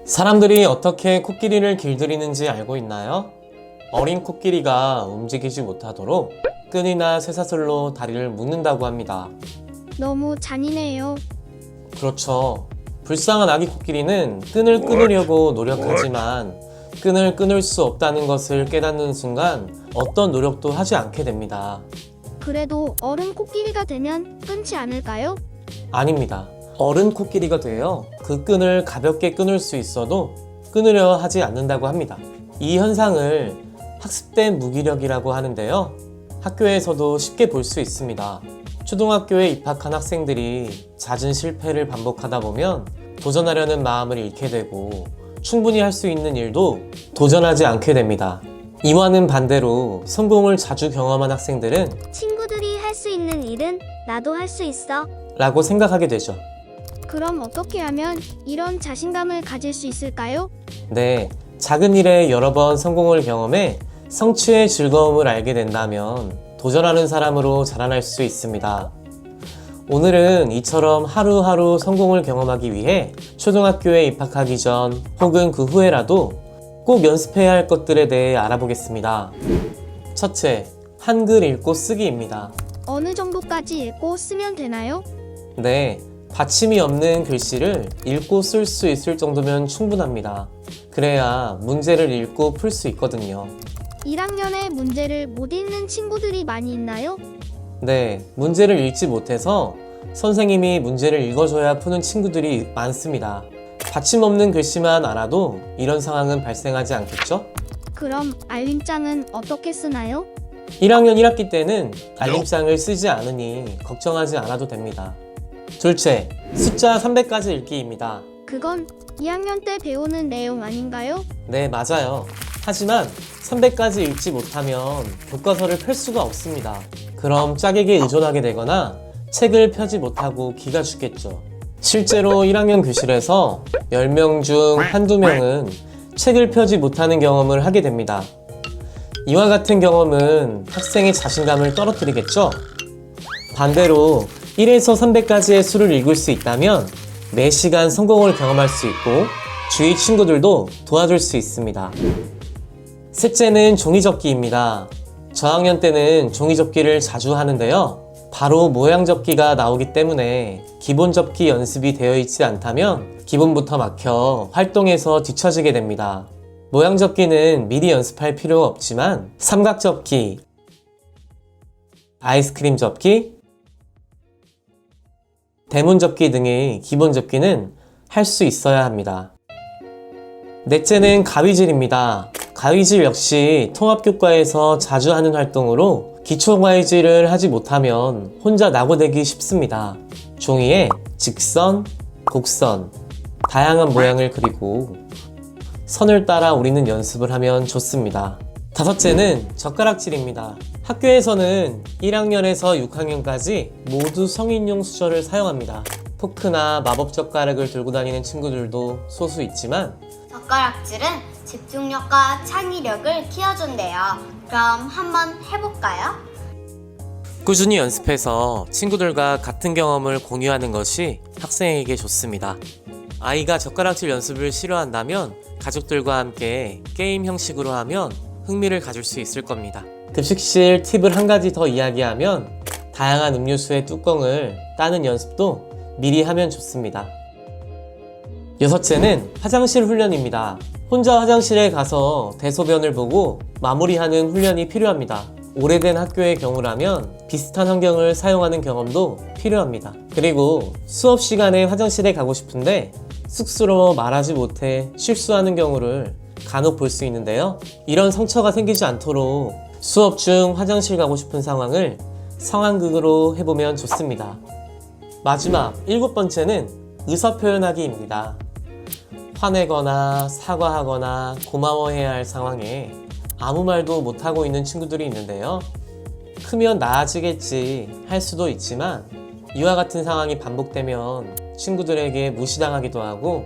사람들이 어떻게 코끼리를 길들이는지 알고 있나요? 어린 코끼리가 움직이지 못하도록 끈이나 쇠사슬로 다리를 묶는다고 합니다. 너무 잔인해요. 그렇죠. 불쌍한 아기 코끼리는 끈을 끊으려고 노력하지만 끈을 끊을 수 없다는 것을 깨닫는 순간 어떤 노력도 하지 않게 됩니다. 그래도 어른 코끼리가 되면 끊지 않을까요? 아닙니다. 어른 코끼리가 되어 그 끈을 가볍게 끊을 수 있어도 끊으려 하지 않는다고 합니다. 이 현상을 학습된 무기력이라고 하는데요. 학교에서도 쉽게 볼 수 있습니다. 초등학교에 입학한 학생들이 잦은 실패를 반복하다 보면 도전하려는 마음을 잃게 되고 충분히 할 수 있는 일도 도전하지 않게 됩니다. 이와는 반대로 성공을 자주 경험한 학생들은 친구들이 할 수 있는 일은 나도 할 수 있어. 라고 생각하게 되죠. 그럼 어떻게 하면 이런 자신감을 가질 수 있을까요? 네, 작은 일에 여러 번 성공을 경험해 성취의 즐거움을 알게 된다면 도전하는 사람으로 자라날 수 있습니다. 오늘은 이처럼 하루하루 성공을 경험하기 위해 초등학교에 입학하기 전 혹은 그 후에라도 꼭 연습해야 할 것들에 대해 알아보겠습니다. 첫째, 한글 읽고 쓰기입니다. 어느 정도까지 읽고 쓰면 되나요? 네, 받침이 없는 글씨를 읽고 쓸 수 있을 정도면 충분합니다. 그래야 문제를 읽고 풀 수 있거든요. 1학년에 문제를 못 읽는 친구들이 많이 있나요? 네, 문제를 읽지 못해서 선생님이 문제를 읽어줘야 푸는 친구들이 많습니다. 받침 없는 글씨만 알아도 이런 상황은 발생하지 않겠죠? 그럼 알림장은 어떻게 쓰나요? 1학년 1학기 때는 알림장을 쓰지 않으니 걱정하지 않아도 됩니다. 둘째, 숫자 300까지 읽기입니다. 그건 2학년 때 배우는 내용 아닌가요? 네, 맞아요. 하지만 300까지 읽지 못하면 교과서를 펼 수가 없습니다. 그럼 짝에게 의존하게 되거나 책을 펴지 못하고 기가 죽겠죠. 실제로 1학년 교실에서 10명 중 한두 명은 책을 펴지 못하는 경험을 하게 됩니다. 이와 같은 경험은 학생의 자신감을 떨어뜨리겠죠? 반대로 1에서 300까지의 수를 읽을 수 있다면 매 시간 성공을 경험할 수 있고 주위 친구들도 도와줄 수 있습니다. 셋째는 종이접기입니다. 저학년 때는 종이접기를 자주 하는데요. 바로 모양 접기가 나오기 때문에 기본 접기 연습이 되어 있지 않다면 기본부터 막혀 활동에서 뒤처지게 됩니다. 모양 접기는 미리 연습할 필요 없지만 삼각 접기, 아이스크림 접기, 대문 접기 등의 기본 접기는 할 수 있어야 합니다. 넷째는 가위질입니다. 가위질 역시 통합교과에서 자주 하는 활동으로 기초 가위질을 하지 못하면 혼자 낙오되기 쉽습니다. 종이에 직선, 곡선, 다양한 모양을 그리고 선을 따라 우리는 연습을 하면 좋습니다. 다섯째는 젓가락질입니다. 학교에서는 1학년에서 6학년까지 모두 성인용 수저를 사용합니다. 포크나 마법 젓가락을 들고 다니는 친구들도 소수 있지만 젓가락질은 집중력과 창의력을 키워준대요. 그럼 한번 해볼까요? 꾸준히 연습해서 친구들과 같은 경험을 공유하는 것이 학생에게 좋습니다. 아이가 젓가락질 연습을 싫어한다면 가족들과 함께 게임 형식으로 하면 흥미를 가질 수 있을 겁니다. 급식실 팁을 한 가지 더 이야기하면 다양한 음료수의 뚜껑을 따는 연습도 미리 하면 좋습니다. 여섯째는 화장실 훈련입니다. 혼자 화장실에 가서 대소변을 보고 마무리하는 훈련이 필요합니다. 오래된 학교의 경우라면 비슷한 환경을 사용하는 경험도 필요합니다. 그리고 수업 시간에 화장실에 가고 싶은데 쑥스러워 말하지 못해 실수하는 경우를 간혹 볼 수 있는데요. 이런 상처가 생기지 않도록 수업 중 화장실 가고 싶은 상황을 상황극으로 해보면 좋습니다. 마지막 7번째는 의사표현하기입니다. 화내거나 사과하거나 고마워해야 할 상황에 아무 말도 못하고 있는 친구들이 있는데요. 크면 나아지겠지 할 수도 있지만 이와 같은 상황이 반복되면 친구들에게 무시당하기도 하고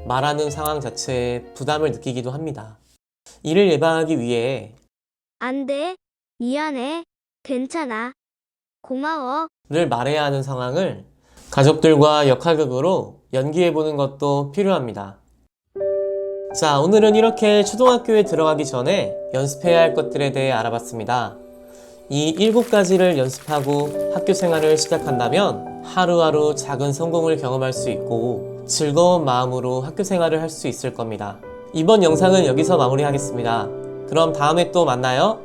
말하는 상황 자체에 부담을 느끼기도 합니다. 이를 예방하기 위해 안 돼. 미안해. 괜찮아. 고마워. 를 말해야 하는 상황을 가족들과 역할극으로 연기해보는 것도 필요합니다. 자, 오늘은 이렇게 초등학교에 들어가기 전에 연습해야 할 것들에 대해 알아봤습니다. 이 7가지를 연습하고 학교 생활을 시작한다면 하루하루 작은 성공을 경험할 수 있고 즐거운 마음으로 학교 생활을 할 수 있을 겁니다. 이번 영상은 여기서 마무리하겠습니다. 그럼 다음에 또 만나요.